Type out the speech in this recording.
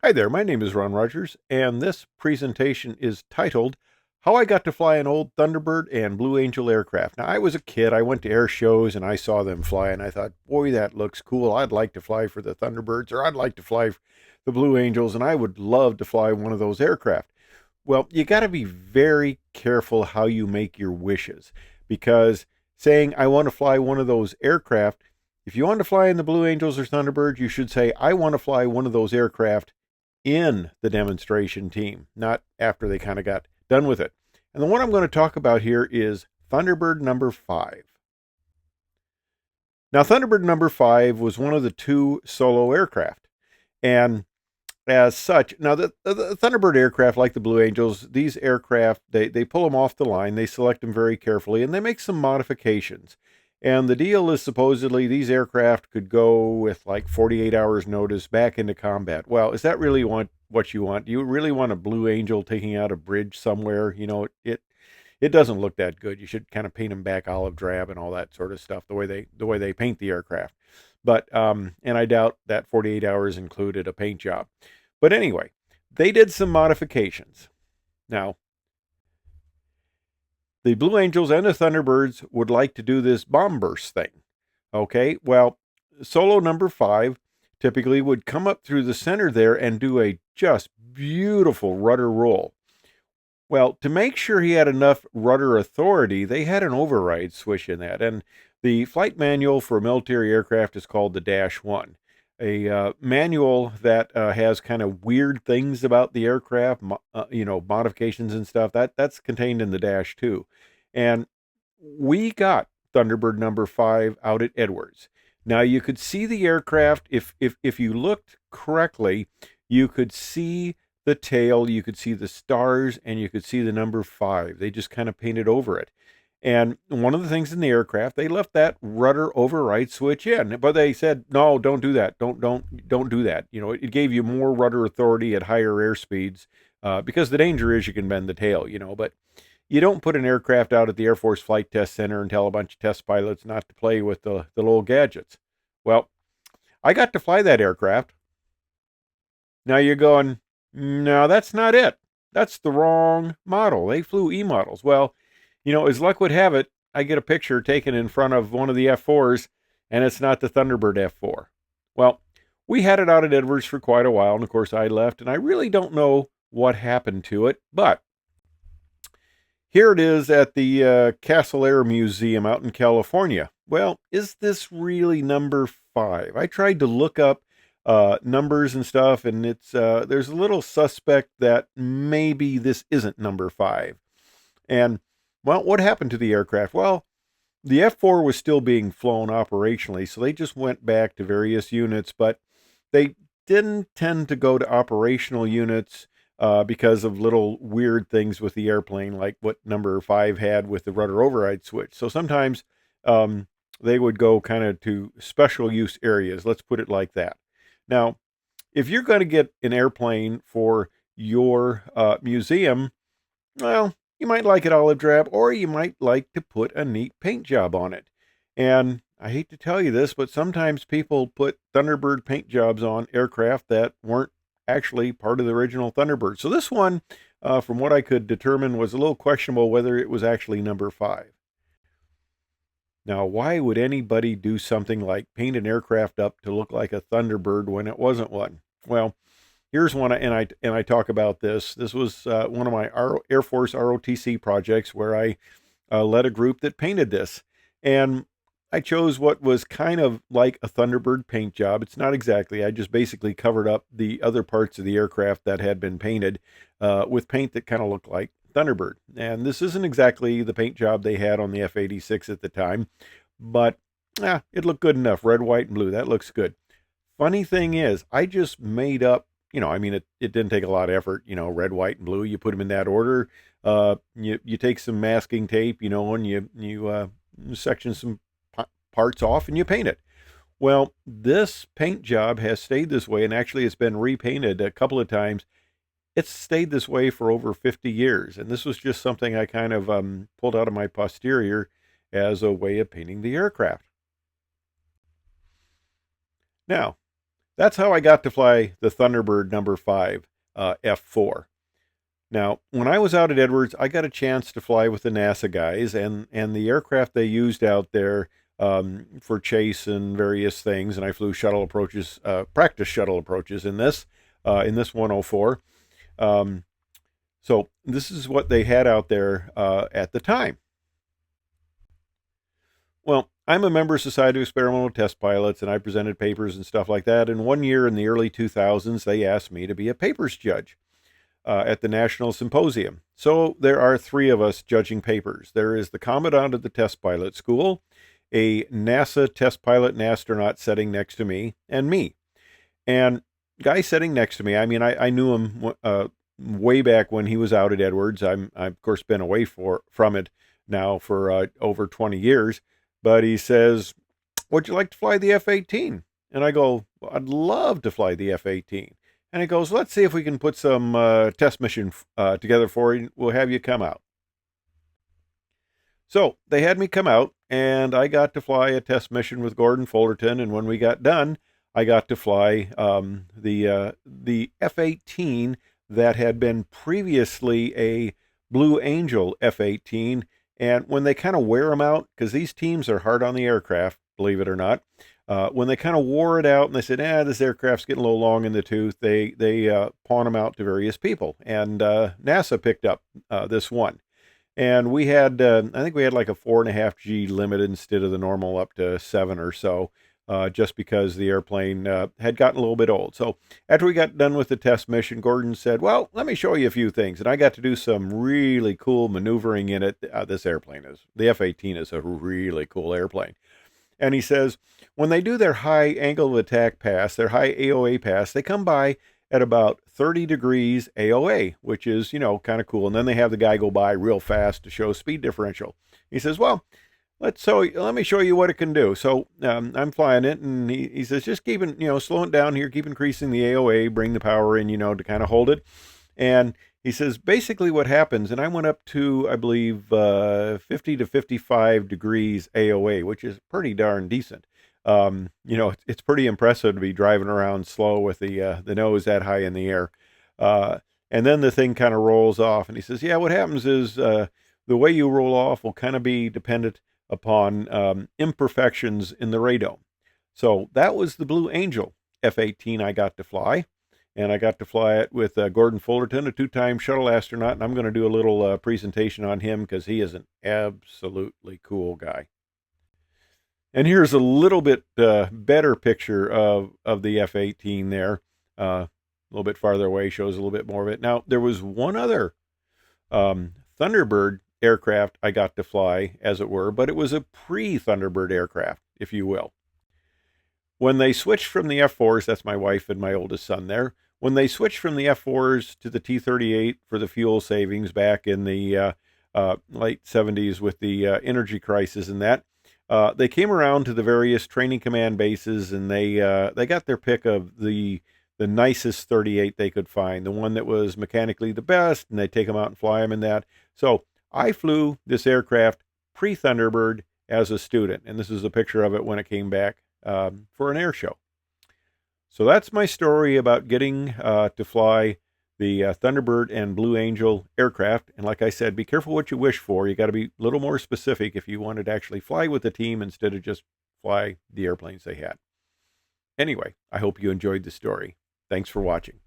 Hi there, my name is Ron Rogers, and this presentation is titled How I Got to Fly an Old Thunderbird and Blue Angel Aircraft. Now, I was a kid, I went to air shows and I saw them fly, and I thought, boy, that looks cool. I'd like to fly for the Thunderbirds, or I'd like to fly the Blue Angels, and I would love to fly one of those aircraft. Well, you got to be very careful how you make your wishes, because saying, I want to fly one of those aircraft, if you want to fly in the Blue Angels or Thunderbirds, you should say, I want to fly one of those aircraft in the demonstration team, not after they kind of got done with it. And the one I'm going to talk about here is Thunderbird number 5. Now, Thunderbird number 5 was one of the two solo aircraft. And as such, now the Thunderbird aircraft, like the Blue Angels, these aircraft, they pull them off the line, they select them very carefully, and they make some modifications. And the deal is supposedly these aircraft could go with like 48 hours notice back into combat. Well, is that really what you want? Do you really want a Blue Angel taking out a bridge somewhere? You know, it doesn't look that good. You should kind of paint them back olive drab and all that sort of stuff, the way they paint the aircraft. But and I doubt that 48 hours included a paint job. But anyway, they did some modifications. Now, the Blue Angels and the Thunderbirds would like to do this bomb burst thing. Okay, well, solo number 5 typically would come up through the center there and do a just beautiful rudder roll. Well, to make sure he had enough rudder authority, they had an override switch in that. And the flight manual for a military aircraft is called the Dash 1. A manual that has kind of weird things about the aircraft, modifications and stuff. That's contained in the Dash 2. And we got Thunderbird number 5 out at Edwards. Now you could see the aircraft if you looked correctly, you could see the tail, you could see the stars, and you could see the number 5. They just kind of painted over it. And one of the things in the aircraft, they left that rudder override switch in, but they said, no, don't do that. Don't do that. You know, it gave you more rudder authority at higher airspeeds, because the danger is you can bend the tail, but you don't put an aircraft out at the Air Force Flight Test Center and tell a bunch of test pilots not to play with the little gadgets. Well, I got to fly that aircraft. Now you're going, no, that's not it. That's the wrong model. They flew E models. Well, as luck would have it, I get a picture taken in front of one of the F4s, and it's not the Thunderbird F4. Well, we had it out at Edwards for quite a while, and of course I left, and I really don't know what happened to it, but here it is at the Castle Air Museum out in California. Well, is this really number 5? I tried to look up numbers and stuff, and it's there's a little suspect that maybe this isn't number 5. And well, what happened to the aircraft? Well, the F4 was still being flown operationally, so they just went back to various units, but they didn't tend to go to operational units because of little weird things with the airplane, like what number 5 had with the rudder override switch. So sometimes they would go kind of to special use areas, let's put it like that. Now, if you're going to get an airplane for your museum, well, you might like it olive drab, or you might like to put a neat paint job on it. And I hate to tell you this, but sometimes people put Thunderbird paint jobs on aircraft that weren't actually part of the original Thunderbird. So this one, from what I could determine, was a little questionable whether it was actually number 5. Now, why would anybody do something like paint an aircraft up to look like a Thunderbird when it wasn't one? Well, here's one, and I talk about this. This was one of my Air Force ROTC projects where I led a group that painted this. And I chose what was kind of like a Thunderbird paint job. It's not exactly. I just basically covered up the other parts of the aircraft that had been painted with paint that kind of looked like Thunderbird. And this isn't exactly the paint job they had on the F-86 at the time, but it looked good enough. Red, white, and blue. That looks good. Funny thing is, I just made up, it didn't take a lot of effort, red, white, and blue. You put them in that order. You take some masking tape, and you section some parts off and you paint it. Well, this paint job has stayed this way, and actually it's been repainted a couple of times. It's stayed this way for over 50 years, and this was just something I kind of pulled out of my posterior as a way of painting the aircraft. Now, That's how I got to fly the Thunderbird number 5 F4. Now, when I was out at Edwards, I got a chance to fly with the NASA guys, and the aircraft they used out there for chase and various things. And I flew shuttle approaches, practice shuttle approaches in this 104. So this is what they had out there at the time. Well, I'm a member of Society of Experimental Test Pilots, and I presented papers and stuff like that. And one year in the early 2000s, they asked me to be a papers judge at the National Symposium. So there are three of us judging papers. There is the Commandant of the Test Pilot School, a NASA test pilot and astronaut sitting next to me, and me. And guy sitting next to me, I mean, I knew him way back when he was out at Edwards. I've of course been away from it now for over 20 years. But he says, "Would you like to fly the F-18?" And I go, well, "I'd love to fly the F-18." And he goes, "Let's see if we can put some test mission together for you. We'll have you come out." So they had me come out, and I got to fly a test mission with Gordon Fullerton. And when we got done, I got to fly the F-18 that had been previously a Blue Angel F-18. And when they kind of wear them out, because these teams are hard on the aircraft, believe it or not, when they kind of wore it out and they said, this aircraft's getting a little long in the tooth, they pawn them out to various people. And NASA picked up this one. And we had, I think we had like a 4.5G limit instead of the normal up to 7 or so, just because the airplane had gotten a little bit old. So after we got done with the test mission, Gordon said, "Well, let me show you a few things." And I got to do some really cool maneuvering in it. The F-18 is a really cool airplane. And he says, when they do their high angle of attack pass, their high AOA pass, they come by at about 30 degrees AOA, which is, kind of cool. And then they have the guy go by real fast to show speed differential. He says, "Well, let me show you what it can do." So I'm flying it, and he says, "Just slow it down here, keep increasing the AOA, bring the power in, to kind of hold it." And he says, basically what happens, and I went up to, I believe, 50 to 55 degrees AOA, which is pretty darn decent. It's pretty impressive to be driving around slow with the nose that high in the air. And then the thing kind of rolls off, and he says, "Yeah, what happens is the way you roll off will kind of be dependent upon imperfections in the radome." So that was the Blue Angel F-18 I got to fly. And I got to fly it with Gordon Fullerton, a 2-time shuttle astronaut. And I'm going to do a little presentation on him because he is an absolutely cool guy. And here's a little bit better picture of the F-18 there. A little bit farther away, shows a little bit more of it. Now, there was one other Thunderbird aircraft I got to fly, as it were, but it was a pre-Thunderbird aircraft, if you will. When they switched from the F-4s, that's my wife and my oldest son there, when they switched from the F-4s to the T-38 for the fuel savings back in the late 70s with the energy crisis and that, they came around to the various training command bases, and they got their pick of the nicest 38 they could find, the one that was mechanically the best, and they take them out and fly them in that. So I flew this aircraft pre-Thunderbird as a student, and this is a picture of it when it came back for an air show. So that's my story about getting to fly the Thunderbird and Blue Angel aircraft. And like I said, be careful what you wish for. You got to be a little more specific if you wanted to actually fly with the team instead of just fly the airplanes they had. Anyway, I hope you enjoyed the story. Thanks for watching.